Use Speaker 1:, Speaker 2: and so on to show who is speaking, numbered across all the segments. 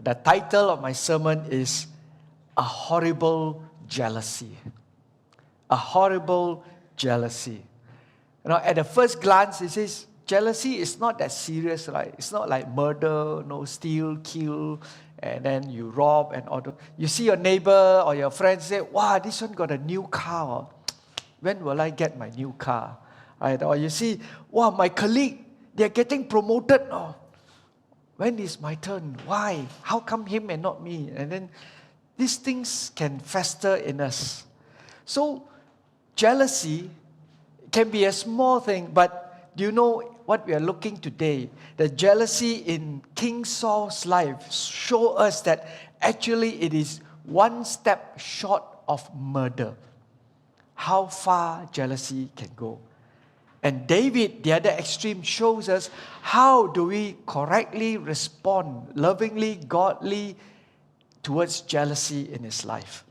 Speaker 1: The title of my sermon is A Horrible Jealousy. A horrible jealousy. You know, at the first glance, it says, jealousy is not that serious, right? It's not like murder, steal, kill, and then you rob and all that. You see your neighbor or your friend say, wow, this one got a new car. When will I get my new car? Right? Or you see, wow, my colleague, they're getting promoted. Oh, when is my turn? Why? How come him and not me? And then these things can fester in us. So, jealousy can be a small thing, but do you know what we are looking today? The jealousy in King Saul's life show us that actually it is one step short of murder. How far jealousy can go. And David, the other extreme, shows us how do we correctly respond, lovingly, godly, towards jealousy in his life.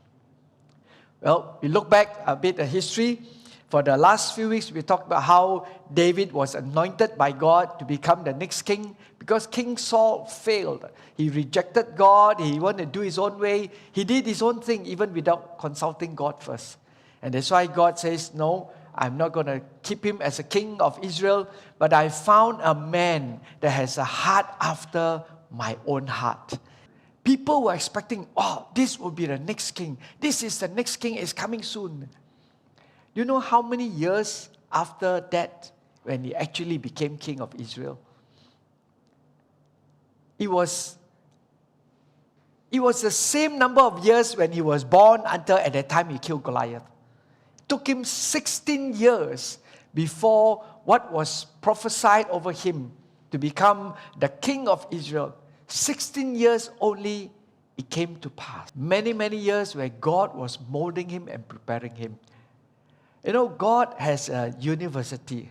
Speaker 1: Well, we look back a bit at history. For the last few weeks, we talked about how David was anointed by God to become the next king because King Saul failed. He rejected God. He wanted to do his own way. He did his own thing even without consulting God first. And that's why God says, no, I'm not going to keep him as a king of Israel, but I found a man that has a heart after my own heart. People were expecting, oh, this will be the next king. This is the next king, is coming soon. You know how many years after that when he actually became king of Israel? It was the same number of years when he was born until at that time he killed Goliath. It took him 16 years before what was prophesied over him to become the king of Israel. 16 years only it came to pass. Many, many years where God was molding him and preparing him. You know, God has a university,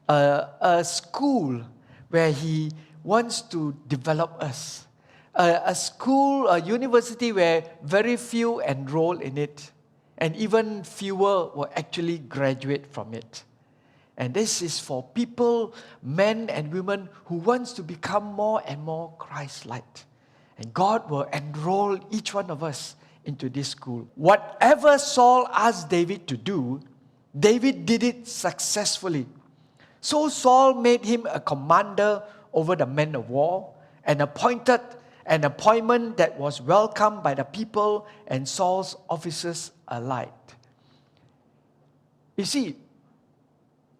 Speaker 1: a school where He wants to develop us. A school, a university where very few enroll in it, and even fewer will actually graduate from it. And this is for people, men and women, who wants to become more and more Christ-like. And God will enroll each one of us into this school. Whatever Saul asked David to do, David did it successfully. So Saul made him a commander over the men of war and appointed an appointment that was welcomed by the people and Saul's officers alike. You see,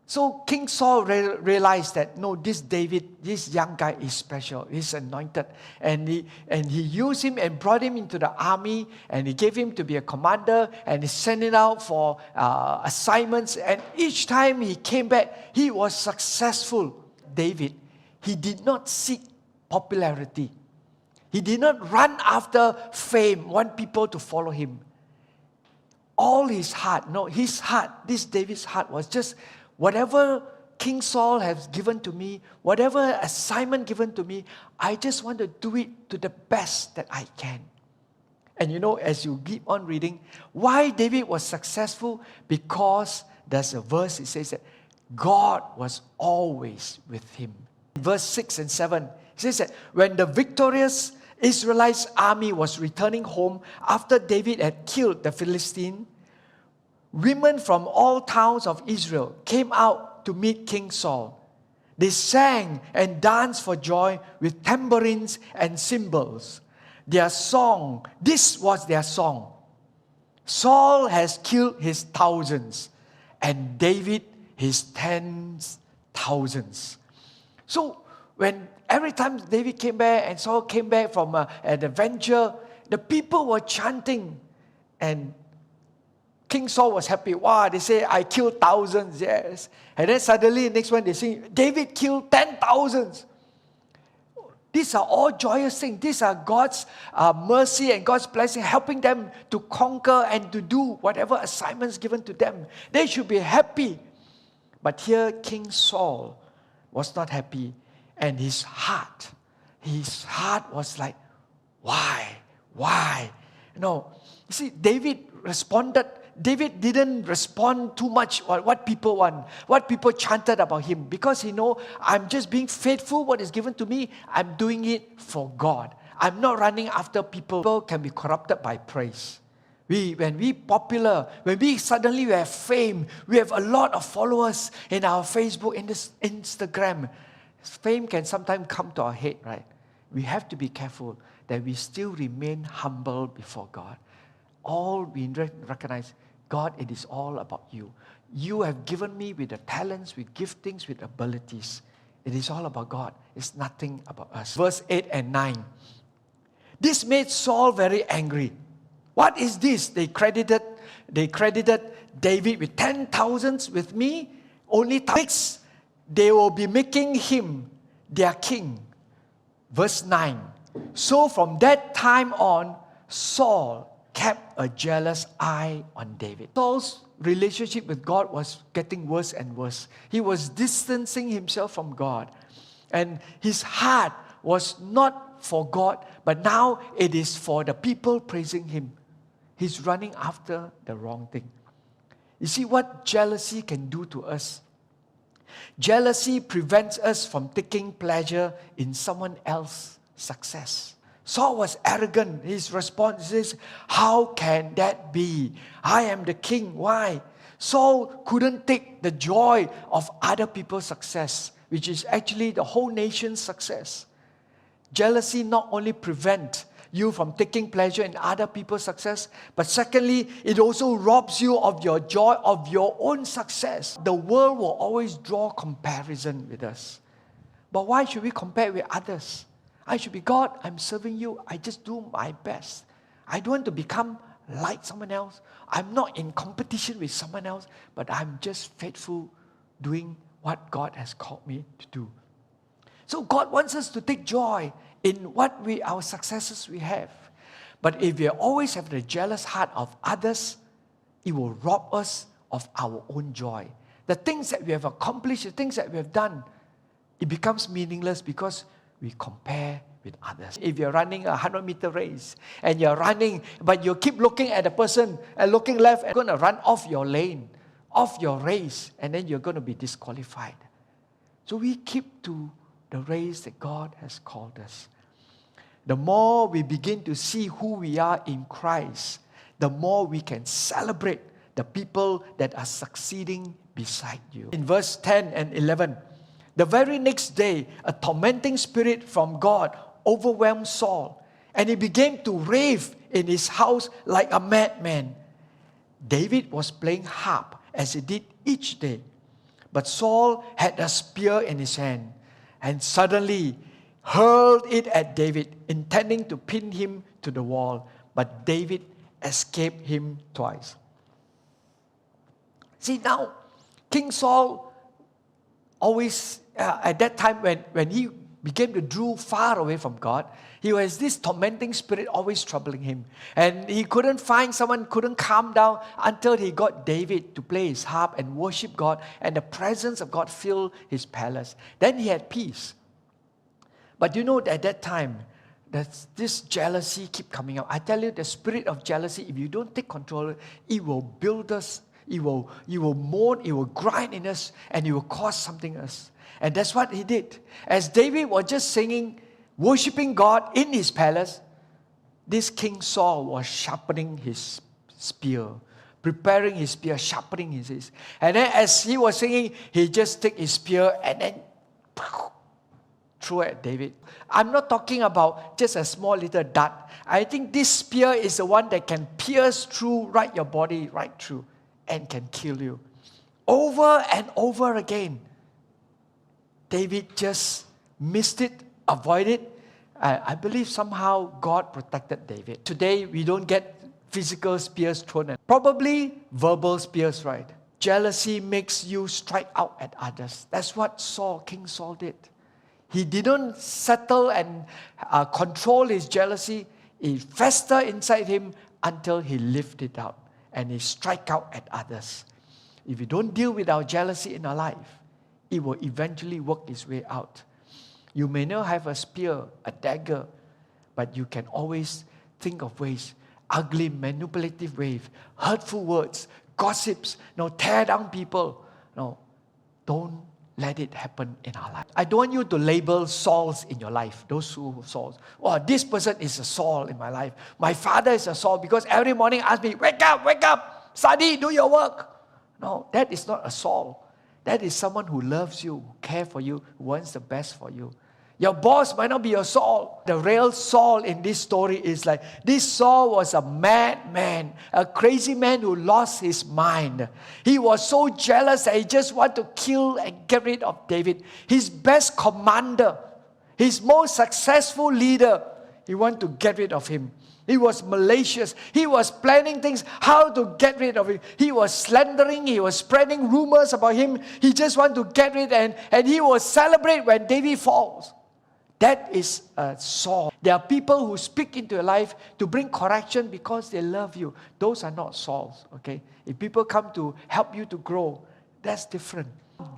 Speaker 1: so King Saul realized that, no, this David, this young guy is special. He's anointed. And he used him and brought him into the army. And he gave him to be a commander. And he sent him out for assignments. And each time he came back, he was successful. David, he did not seek popularity. He did not run after fame, want people to follow him. All his heart, this David's heart was just, whatever King Saul has given to me, whatever assignment given to me, I just want to do it to the best that I can. And you know, as you keep on reading, why David was successful? Because there's a verse, it says that God was always with him. Verse 6 and 7, it says that when the victorious Israelites' army was returning home after David had killed the Philistine, women from all towns of Israel came out to meet King Saul. They sang and danced for joy with tambourines and cymbals. Their song, this was their song. Saul has killed his thousands, and David his tens thousands. So when every time David came back and Saul came back from an adventure, the people were chanting, and King Saul was happy. Wow, they say, I killed thousands, yes. And then suddenly, next one, they sing, David killed 10,000. These are all joyous things. These are God's mercy and God's blessing, helping them to conquer and to do whatever assignments given to them. They should be happy. But here, King Saul was not happy. And his heart was like, why? You see, David didn't respond too much on what people want, what people chanted about him, because he know, I'm just being faithful, what is given to me, I'm doing it for God. I'm not running after people. People can be corrupted by praise. When we popular, when we suddenly have fame, we have a lot of followers in our Facebook, in this Instagram. Fame can sometimes come to our head, right? We have to be careful that we still remain humble before God. All we recognize, God, it is all about you. You have given me with the talents, with giftings, with abilities. It is all about God. It's nothing about us. Verse 8 and 9. This made Saul very angry. What is this? They credited David with 10,000 with me. Only 6. They will be making him their king. Verse 9. So from that time on, Saul kept a jealous eye on David. Saul's relationship with God was getting worse and worse. He was distancing himself from God. And his heart was not for God, but now it is for the people praising him. He's running after the wrong thing. You see what jealousy can do to us? Jealousy prevents us from taking pleasure in someone else's success. Saul was arrogant. His response is, how can that be? I am the king. Why? Saul couldn't take the joy of other people's success, which is actually the whole nation's success. Jealousy not only prevents you from taking pleasure in other people's success, but secondly, it also robs you of your joy of your own success. The world will always draw comparison with us. But why should we compare with others? I should be, God, I'm serving you. I just do my best. I don't want to become like someone else. I'm not in competition with someone else, but I'm just faithful doing what God has called me to do. So God wants us to take joy in our successes we have. But if we always have the jealous heart of others, it will rob us of our own joy. The things that we have accomplished, the things that we have done, it becomes meaningless because we compare with others. If you're running a 100-meter race and you're running, but you keep looking at the person and looking left, and you're going to run off your lane, off your race, and then you're going to be disqualified. So we keep to the race that God has called us. The more we begin to see who we are in Christ, the more we can celebrate the people that are succeeding beside you. In verse 10 and 11, the very next day, a tormenting spirit from God overwhelmed Saul, and he began to rave in his house like a madman. David was playing harp as he did each day, but Saul had a spear in his hand and suddenly hurled it at David, intending to pin him to the wall. But David escaped him twice. See, now, King Saul always, at that time when he began to draw far away from God, he was this tormenting spirit always troubling him. And he couldn't find someone, couldn't calm down until he got David to play his harp and worship God, and the presence of God filled his palace. Then he had peace. But you know, at that time, this jealousy keep coming out. I tell you, the spirit of jealousy, if you don't take control, it will build us, it will mourn, it will grind in us, and it will cause something else. And that's what he did. As David was just singing, worshiping God in his palace, this King Saul was sharpening his spear, preparing his spear, sharpening his. And then as he was singing, he just took his spear and then threw at David. I'm not talking about just a small little dart. I think this spear is the one that can pierce through right your body, right through, and can kill you. Over and over again, David just missed it, avoided it. I believe somehow God protected David. Today, we don't get physical spears thrown at. Probably verbal spears, right? Jealousy makes you strike out at others. That's what King Saul did. He didn't settle and control his jealousy. It festered inside him until he lived it out. And he strike out at others. If we don't deal with our jealousy in our life, it will eventually work its way out. You may not have a spear, a dagger, but you can always think of ways, ugly, manipulative ways, hurtful words, gossips, tear down people. No, don't let it happen in our life. I don't want you to label Sauls in your life, those who Sauls. Oh, this person is a Saul in my life. My father is a Saul because every morning asks me, wake up, study, do your work. No, that is not a Saul. That is someone who loves you, who cares for you, who wants the best for you. Your boss might not be your Saul. The real Saul in this story is like, this Saul was a madman, a crazy man who lost his mind. He was so jealous that he just wanted to kill and get rid of David. His best commander, his most successful leader, he wanted to get rid of him. He was malicious. He was planning things, how to get rid of him. He was slandering. He was spreading rumors about him. He just wanted to get rid and he will celebrate when David falls. That is a Saul. There are people who speak into your life to bring correction because they love you. Those are not Sauls, okay? If people come to help you to grow, that's different.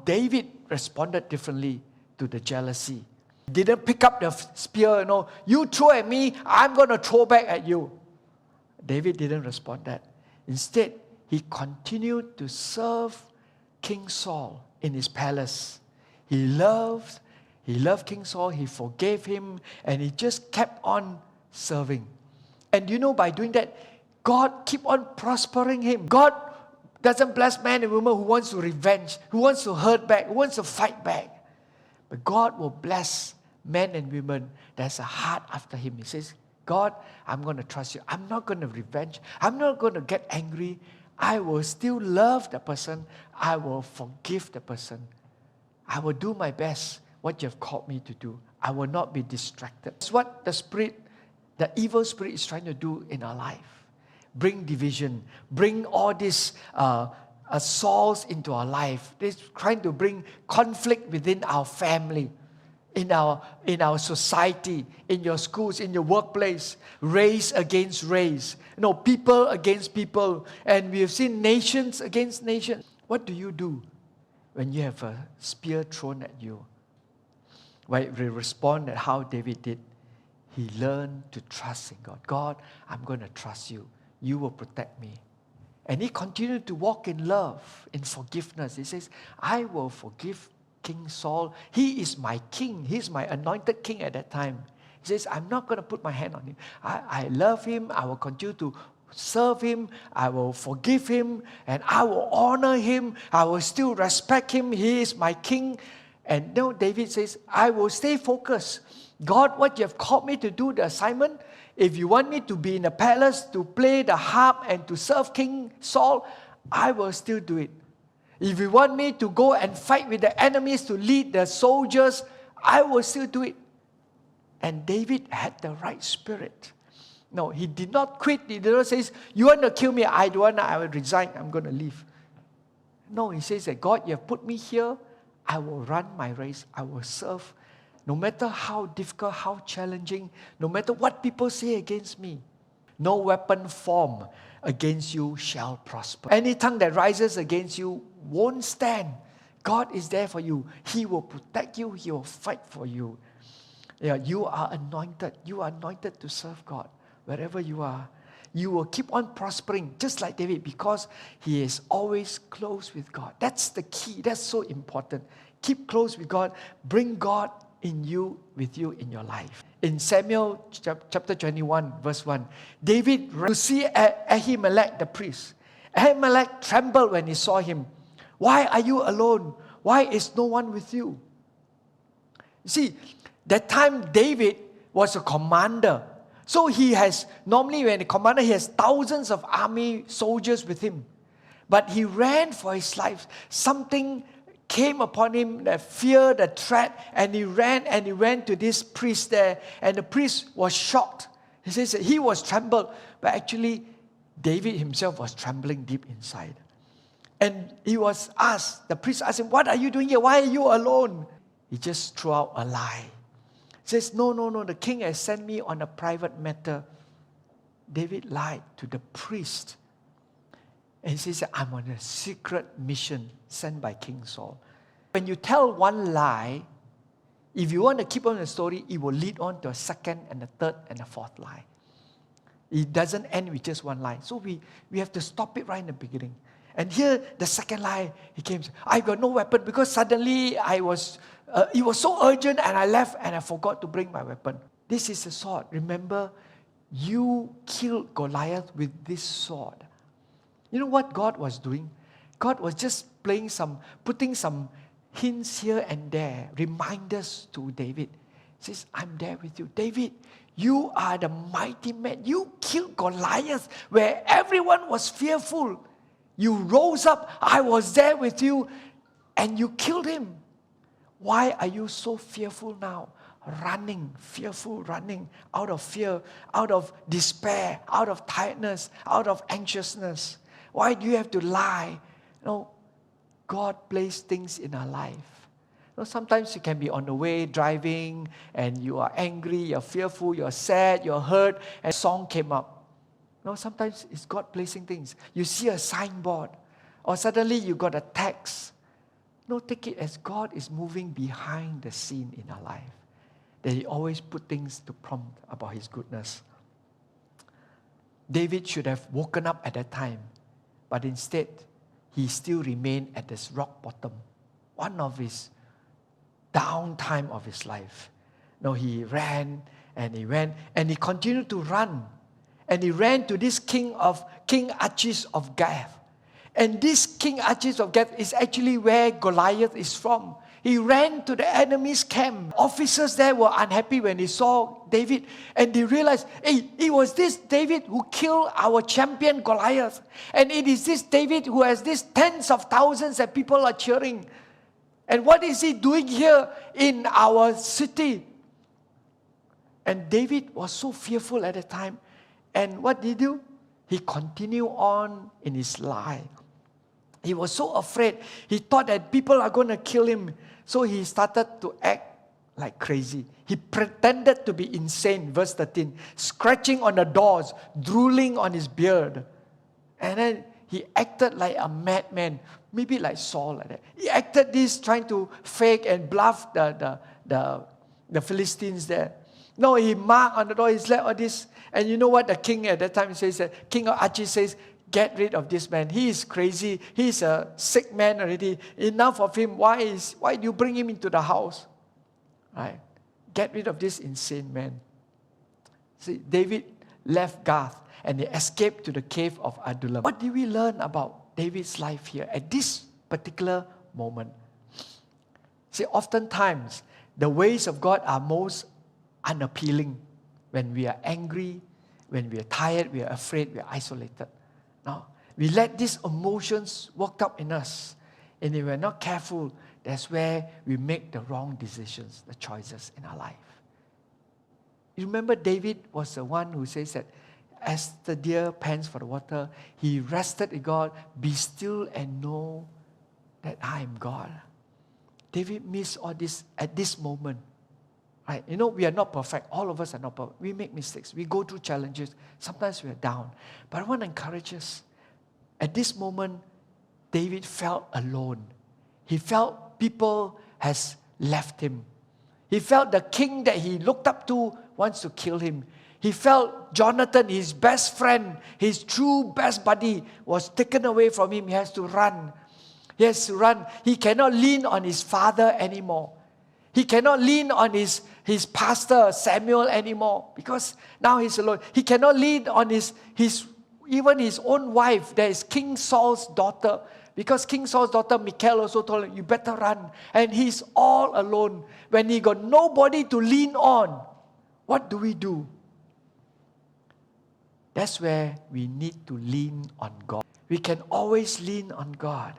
Speaker 1: David responded differently to the jealousy. He didn't pick up the spear, you throw at me, I'm going to throw back at you. David didn't respond that. Instead, he continued to serve King Saul in his palace. He loved King Saul, he forgave him, and he just kept on serving. And by doing that, God keep on prospering him. God doesn't bless man and woman who wants to revenge, who wants to hurt back, who wants to fight back. But God will bless men and women that's a heart after him. He says, God, I'm going to trust you. I'm not going to revenge. I'm not going to get angry. I will still love the person. I will forgive the person. I will do my best, what you have called me to do. I will not be distracted. It's what the evil spirit is trying to do in our life. Bring division. Bring all these Sauls into our life. They're trying to bring conflict within our family, in our society, in your schools, in your workplace, race against race, people against people, and we have seen nations against nations. What do you do when you have a spear thrown at you? Well, we respond at how David did. He learned to trust in God. God, I'm going to trust you. You will protect me. And he continued to walk in love, in forgiveness. He says, I will forgive King Saul. He is my king. He's my anointed king at that time. He says, I'm not going to put my hand on him. I love him. I will continue to serve him. I will forgive him. And I will honor him. I will still respect him. He is my king. And now David says, I will stay focused. God, what you have called me to do, the assignment, if you want me to be in the palace, to play the harp and to serve King Saul, I will still do it. If you want me to go and fight with the enemies, to lead the soldiers, I will still do it. And David had the right spirit. No, he did not quit. He did not say, you want to kill me? I don't want, I will resign. I'm going to leave. No, he says that God, you have put me here. I will run my race. I will serve. No matter how difficult, how challenging, no matter what people say against me, no weapon formed against you shall prosper. Any tongue that rises against you won't stand. God is there for you. He will protect you. He will fight for you. Yeah, you are anointed. You are anointed to serve God. Wherever you are, you will keep on prospering, just like David, because he is always close with God. That's the key. That's so important. Keep close with God. Bring God in you, with you in your life. In Samuel chapter 21, verse 1, David ran to see Ahimelech the priest. Ahimelech trembled when he saw him. Why are you alone? Why is no one with you? You see, that time David was a commander. So he has, normally when a commander, he has thousands of army soldiers with him. But he ran for his life. Something came upon him, the fear, the threat, and he ran to this priest there, and the priest was shocked. He says that he was trembled, but actually David himself was trembling deep inside. And he was asked, the priest asked him, what are you doing here? Why are you alone? He just threw out a lie. He says, no, the king has sent me on a private matter. David lied to the priest. And he says, I'm on a secret mission sent by King Saul. When you tell one lie, if you want to keep on the story, it will lead on to a second and a third and a fourth lie. It doesn't end with just one lie. So we have to stop it right in the beginning. And here, the second lie, he came, I got no weapon, because suddenly it was so urgent, and I left and I forgot to bring my weapon. This is a sword. Remember, you killed Goliath with this sword. You know what God was doing? God was just putting some hints here and there, reminders to David. He says, I'm there with you. David, you are the mighty man. You killed Goliath where everyone was fearful. You rose up. I was there with you and you killed him. Why are you so fearful now? Fearful, running out of fear, out of despair, out of tiredness, out of anxiousness. Why do you have to lie? No, God placed things in our life. Sometimes you can be on the way driving and you are angry, you're fearful, you're sad, you're hurt, and a song came up. Sometimes it's God placing things. You see a signboard, or suddenly you got a text. Take it as God is moving behind the scene in our life. That He always put things to prompt about His goodness. David should have woken up at that time, but instead, he still remained at this rock bottom, one of his down time of his life. He ran and he went and he continued to run. And he ran to this King Achish of Gath. And this King Achish of Gath is actually where Goliath is from. He ran to the enemy's camp. Officers there were unhappy when they saw David. And they realized, hey, it was this David who killed our champion Goliath. And it is this David who has these tens of thousands that people are cheering. And what is he doing here in our city? And David was so fearful at the time. And what did he do? He continued on in his lie. He was so afraid. He thought that people are going to kill him. So he started to act like crazy. He pretended to be insane, verse 13, scratching on the doors, drooling on his beard. And then he acted like a madman, maybe like Saul like that. He acted this, trying to fake and bluff the Philistines there. He marked on the door, he's like all this. And you know what the king at that time says? King of Achish says, get rid of this man. He is crazy. He's a sick man already. Enough of him. Why do you bring him into the house? Right? Get rid of this insane man. See, David left Gath and he escaped to the cave of Adullam. What do we learn about David's life here at this particular moment? See, oftentimes the ways of God are most unappealing when we are angry, when we are tired, we are afraid, we are isolated. Now, we let these emotions work up in us. And if we're not careful, that's where we make the wrong decisions, the choices in our life. You remember David was the one who says that as the deer pants for the water, he rested in God, be still and know that I am God. David missed all this at this moment. Right? We are not perfect. All of us are not perfect. We make mistakes. We go through challenges. Sometimes we are down. But I want to encourage us. At this moment, David felt alone. He felt people has left him. He felt the king that he looked up to wants to kill him. He felt Jonathan, his best friend, his true best buddy, was taken away from him. He has to run. He has to run. He cannot lean on his father anymore. He cannot lean on his pastor Samuel anymore because now he's alone. He cannot lean on even his own wife. There is King Saul's daughter, because King Saul's daughter Michal also told him, you better run. And he's all alone. When he got nobody to lean on, what do we do? That's where we need to lean on God. We can always lean on God.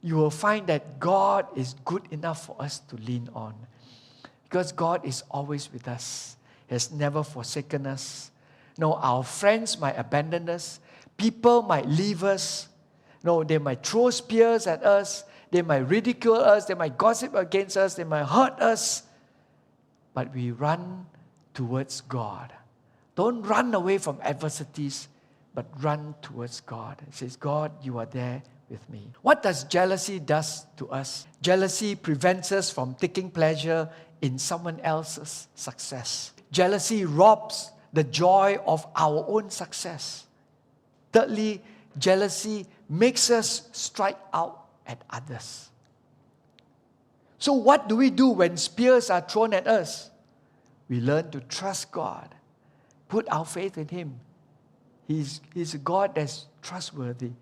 Speaker 1: You will find that God is good enough for us to lean on. Because God is always with us. He has never forsaken us. Our friends might abandon us. People might leave us. They might throw spears at us. They might ridicule us. They might gossip against us. They might hurt us. But we run towards God. Don't run away from adversities, but run towards God. It says, God, you are there with me. What does jealousy does to us? Jealousy prevents us from taking pleasure in someone else's success. Jealousy robs the joy of our own success. Thirdly, jealousy makes us strike out at others. So what do we do when spears are thrown at us? We learn to trust God, put our faith in Him. He's a God that's trustworthy.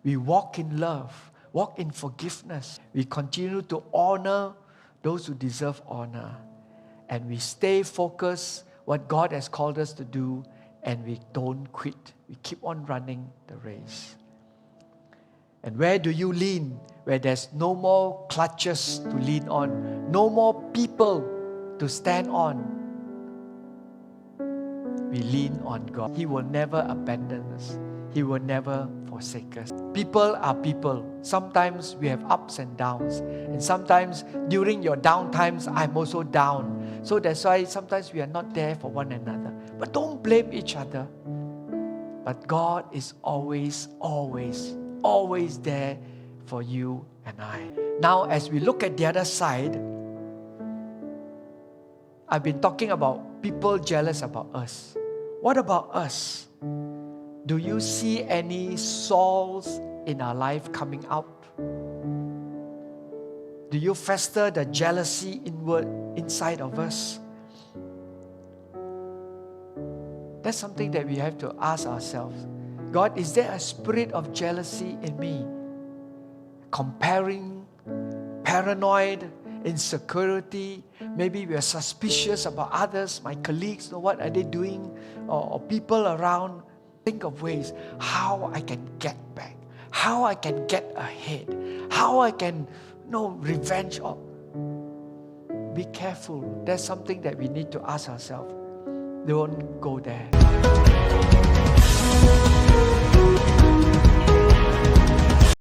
Speaker 1: We walk in love, walk in forgiveness. We continue to honor those who deserve honor. And we stay focused what God has called us to do, and we don't quit. We keep on running the race. And where do you lean? Where there's no more clutches to lean on, no more people to stand on. We lean on God. He will never abandon us. He will never forsake us. People are people. Sometimes we have ups and downs. And sometimes during your down times, I'm also down. So that's why sometimes we are not there for one another. But don't blame each other. But God is always, always, always there for you and I. Now, as we look at the other side, I've been talking about people jealous about us. What about us? Do you see any Sauls in our life coming out? Do you fester the jealousy inside of us? That's something that we have to ask ourselves. God, is there a spirit of jealousy in me? Comparing, paranoid, insecurity. Maybe we are suspicious about others, my colleagues, what are they doing, or people around. Think of ways how I can get back, how I can get ahead, how I can revenge. Be careful. That's something that we need to ask ourselves. Don't go there.